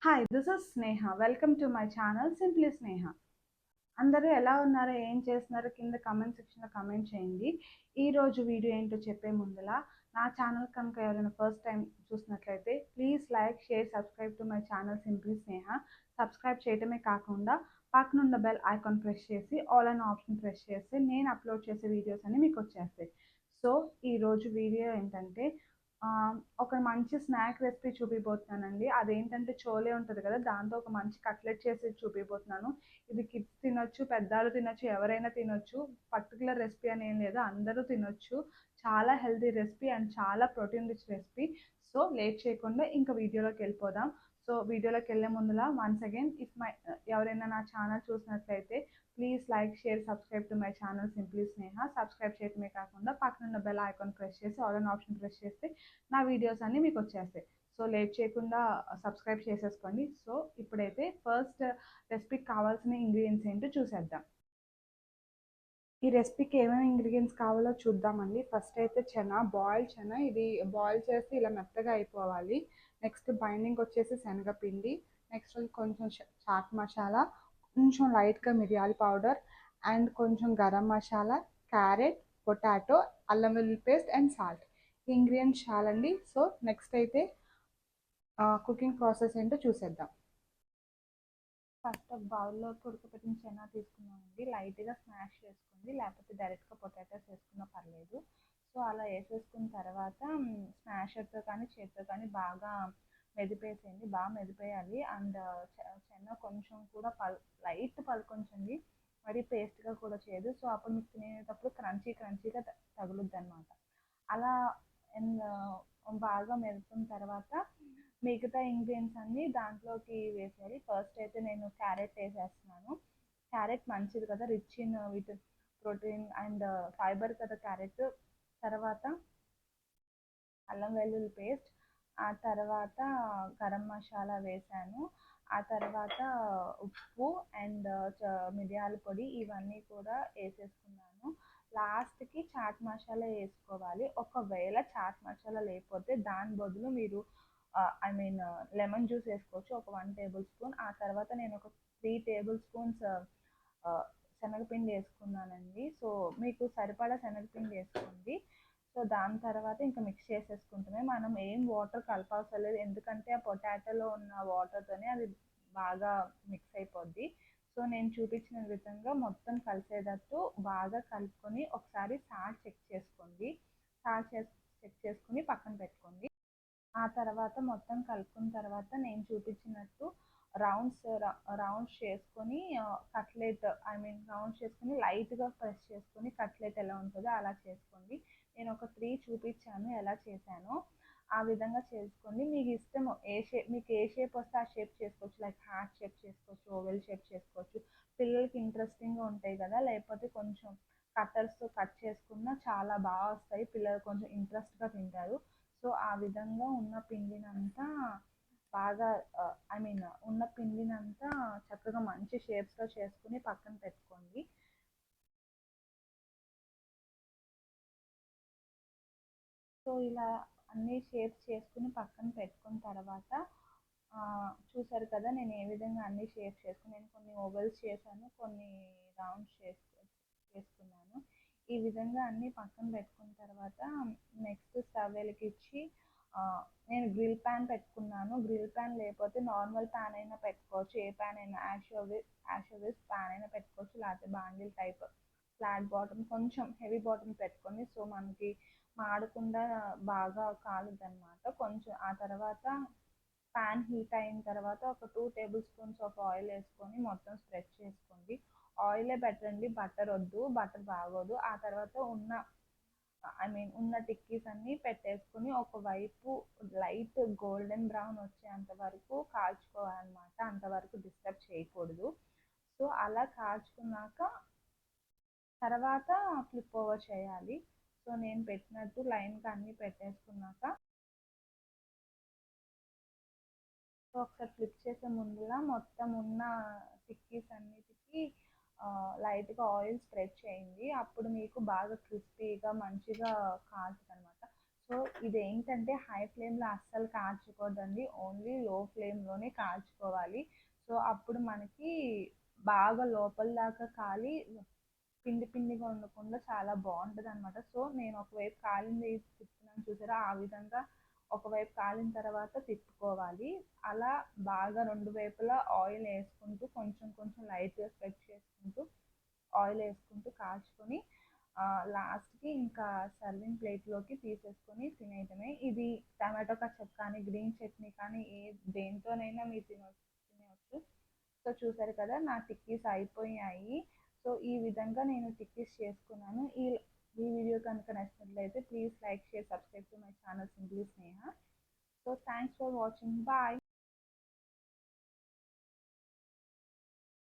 Hi, this is Sneha. Welcome to my channel simply Sneha. అందరూ ఎలా ఉన్నారో, ఏం చేస్తున్నారో కింద కామెంట్ సెక్షన్లో కామెంట్ చేయండి. ఈరోజు వీడియో ఏంటో చెప్పే ముందులా నా ఛానల్ కనుక ఎవరైనా ఫస్ట్ టైం చూసినట్లయితే please like, share, subscribe to my channel simply Sneha. Subscribe చేయడమే కాకుండా పక్కనున్న బెల్ ఐకాన్ ప్రెస్ చేసి ఆల్ అనే ఆప్షన్ ప్రెస్ చేస్తే నేను అప్లోడ్ చేసే వీడియోస్ అన్ని మీకు వచ్చేస్తాయి. సో ఈరోజు వీడియో ఏంటంటే ఒక మంచి స్నాక్ రెసిపీ చూపిపోతున్నానండి. అదేంటంటే చోలే ఉంటుంది కదా, దాంతో ఒక మంచి కట్లెట్ చేసి చూపిపోతున్నాను. ఇది కిడ్స్ తినొచ్చు, పెద్దవాళ్ళు తినొచ్చు, ఎవరైనా తినొచ్చు. పర్టికులర్ రెసిపీ అని ఏం లేదు, అందరూ తినొచ్చు. చాలా హెల్తీ రెసిపీ అండ్ చాలా protein rich recipe. So late చేయకుండా ఇంకా వీడియోలోకి వెళ్ళిపోదాం. సో వీడియోలోకి వెళ్ళే ముందులా వన్స్ అగైన్ ఎవరైనా నా ఛానల్ చూసినట్లయితే please like, share, subscribe to my channel simply Sneha. Subscribe చేయడమే కాకుండా పక్కనున్న బెల్ ఐకాన్ ప్రెస్ చేసి ఆల్ అన్ ఆప్షన్ ప్రెస్ చేస్తే నా వీడియోస్ అన్నీ మీకు వచ్చేస్తాయి. సో లేట్ చేయకుండా సబ్స్క్రైబ్ చేసేసుకోండి. సో ఇప్పుడైతే ఫస్ట్ రెసిపీకి కావాల్సిన ఇంగ్రీడియంట్స్ ఏంటో చూసేద్దాం. ఈ రెసిపీకి ఏమేమి ఇంగ్రీడియంట్స్ కావాలో చూద్దామండి. ఫస్ట్ అయితే బాయిల్డ్ చెనా. ఇది బాయిల్ చేసి ఇలా మెత్తగా అయిపోవాలి. నెక్స్ట్ బైండింగ్ వచ్చేసి శనగపిండి. నెక్స్ట్ కొంచెం చాట్ మసాలా, కొంచెం లైట్గా మిరియాల పౌడర్ అండ్ కొంచెం గరం మసాలా, క్యారెట్, పొటాటో, అల్లం వెల్లుల్లి పేస్ట్ అండ్ సాల్ట్. ఈ ఇంగ్రీడియంట్స్ చాలండి. సో నెక్స్ట్ అయితే కుకింగ్ ప్రాసెస్ ఏంటో చూసేద్దాం. ఫస్ట్ ఒక బౌల్లోకి ఉడకబెట్టిన చెనా తీసుకున్నామండి. లైట్గా స్మాష్ చేసుకోండి, లేకపోతే డైరెక్ట్గా పొటాటోస్ వేసుకున్నా పర్లేదు. సో అలా వేసేసుకున్న తర్వాత స్మాషర్తో కానీ చేతితో కానీ బాగా మెదిపేసేయండి. బాగా మెదిపేయాలి. అండ్ చెన్న కొంచెం కూడా లైట్ పలుకొంచండి, మరి పేస్ట్గా కూడా చేయదు. సో అప్పుడు మీకు తినేటప్పుడు క్రంచీగా తగులుద్ది అనమాట. అలా బాగా మెదుపున తర్వాత మిగతా ఇంగ్రీడియంట్స్ అన్నీ దాంట్లోకి వేసేయాలి. ఫస్ట్ అయితే నేను క్యారెట్ వేసేస్తున్నాను. క్యారెట్ మంచిది కదా, rich in with protein and fibre కదా క్యారెట్. తర్వాత అల్లం వెల్లుల్లి పేస్ట్, ఆ తర్వాత గరం మసాలా వేసాను, ఆ తర్వాత ఉప్పు అండ్ మిరియాల పొడి ఇవన్నీ కూడా వేసేసుకున్నాను. లాస్ట్కి చాట్ మసాలా వేసుకోవాలి. ఒకవేళ చాట్ మసాలా లేకపోతే దాని బదులు మీరు లెమన్ జ్యూస్ వేసుకోవచ్చు, ఒక 1 టేబుల్ స్పూన్. ఆ తర్వాత నేను ఒక 3 టేబుల్ స్పూన్స్ శనగపిండి వేసుకున్నానండి. సో మీకు సరిపడా శనగపిండి వేసుకోండి. సో దాని తర్వాత ఇంకా మిక్స్ చేసేసుకుంటామే. మనం ఏం వాటర్ కలపవసరం లేదు, ఎందుకంటే ఆ పొటాటోలో ఉన్న వాటర్తోనే అది బాగా మిక్స్ అయిపోద్ది. సో నేను చూపించిన విధంగా మొత్తం కలిసేటట్టు బాగా కలుపుకొని ఒకసారి సాల్ట్ చెక్ చేసుకోండి. చెక్ చేసుకుని పక్కన పెట్టుకోండి. ఆ తర్వాత మొత్తం కలుపుకున్న తర్వాత నేను చూపించినట్టు రౌండ్స్ చేసుకొని కట్లెట్ రౌండ్స్ చేసుకొని లైట్గా ప్రెస్ చేసుకొని కట్లెట్ ఎలా ఉంటుందో అలా చేసుకోండి. నేను ఒక 3 చూపించాను ఎలా చేశానో. ఆ విధంగా చేసుకోండి. మీకు ఇష్టం మీకు ఏ షేప్ వస్తే ఆ షేప్ చేసుకోవచ్చు. లైక్ హార్ట్ షేప్ చేసుకోవచ్చు, ఓవెల్ షేప్ చేసుకోవచ్చు. పిల్లలకి ఇంట్రెస్టింగ్గా ఉంటాయి కదా, లేకపోతే కొంచెం కట్టర్స్తో కట్ చేసుకున్నా చాలా బాగా వస్తాయి. పిల్లలు కొంచెం ఇంట్రెస్ట్గా తింటారు. సో ఆ విధంగా ఉన్న పిండినంతా బాగా ఉన్న పిండినంతా చక్కగా మంచి షేప్స్లో చేసుకుని పక్కన పెట్టుకోండి. సో ఇలా అన్ని షేప్స్ చేసుకుని పక్కన పెట్టుకున్న తర్వాత చూసారు కదా నేను ఏ విధంగా అన్ని షేప్స్ చేసుకుని, నేను కొన్ని ఓవెల్స్ చేశాను, కొన్ని రౌండ్స్ చేసుకున్నాను. ఈ విధంగా అన్ని పక్కన పెట్టుకున్న తర్వాత నెక్స్ట్ స్టవ్ వెలిగించి నేను గ్రిల్ ప్యాన్ పెట్టుకున్నాను. గ్రిల్ ప్యాన్ లేకపోతే నార్మల్ ప్యాన్ అయినా పెట్టుకోవచ్చు. ఏ ప్యాన్ అయినా యాషోవిస్ ప్యాన్ అయినా పెట్టుకోవచ్చు, లేకపోతే బాండిల్ టైప్ ఫ్లాట్ బాటమ్ కొంచెం హెవీ బాటమ్ పెట్టుకొని, సో మనకి మాడకుండా బాగా కాలుద్ది అనమాట. కొంచెం ఆ తర్వాత ప్యాన్ హీట్ అయిన తర్వాత ఒక 2 టేబుల్ స్పూన్స్ ఆఫ్ ఆయిల్ వేసుకొని మొత్తం స్ప్రెడ్ చేసుకోండి. ఆయిలే బెటర్ అండి, బటర్ వద్దు, బటర్ బాగోదు. ఆ తర్వాత ఉన్న టిక్కీస్ అన్నీ పెట్టేసుకుని ఒకవైపు లైట్ గోల్డెన్ బ్రౌన్ వచ్చేంత వరకు కాల్చుకోవాలన్నమాట. అంతవరకు డిస్టర్బ్ చేయకూడదు. సో అలా కాల్చుకున్నాక తర్వాత ఫ్లిప్ ఓవర్ చేయాలి. సో నేను పెట్టినట్టు లైన్గా అన్నీ పెట్టేసుకున్నాక సో ఒకసారి ఫ్లిప్ చేసే ముందులా మొత్తం ఉన్న టిక్కీస్ అన్నిటికీ లైట్గా ఆయిల్ స్ప్రెడ్ చేయండి. అప్పుడు మీకు బాగా క్రిస్పీగా మంచిగా కాలుతుంది అనమాట. సో ఇదేంటంటే హై ఫ్లేమ్లో అస్సలు కాల్చకూడదండి, ఓన్లీ లో ఫ్లేమ్లోనే కాల్చుకోవాలి. సో అప్పుడు మనకి బాగా లోపల దాకా కాలి పిండి పిండిగా ఉండకుండా చాలా బాగుంటుంది అనమాట. సో నేను ఒకవైపు కాలింది తిప్పుతున్నాను చూసారా, ఆ విధంగా ఒకవైపు కాలిన తర్వాత తిప్పుకోవాలి. అలా బాగా రెండు వైపులా ఆయిల్ వేసుకుంటూ కొంచెం కొంచెం లైట్గా స్ప్రెడ్ చేసుకుంటూ ఆయిల్ వేసుకుంటూ కాల్చుకొని లాస్ట్కి ఇంకా సర్వింగ్ ప్లేట్లోకి తీసేసుకొని తినేయటమే. ఇది టమాటో కచప్ కానీ గ్రీన్ చట్నీ కానీ దేనితోనైనా మీరు తినవచ్చు. సో చూసారు కదా నా టిక్కీస్ అయిపోయాయి. సో ఈ విధంగా నేను టిక్కీస్ చేసుకున్నాను. ఈ వీడియో కనుక నచ్చినట్లయితే please like share subscribe to my channel simply Sneha. So thanks for watching. Bye.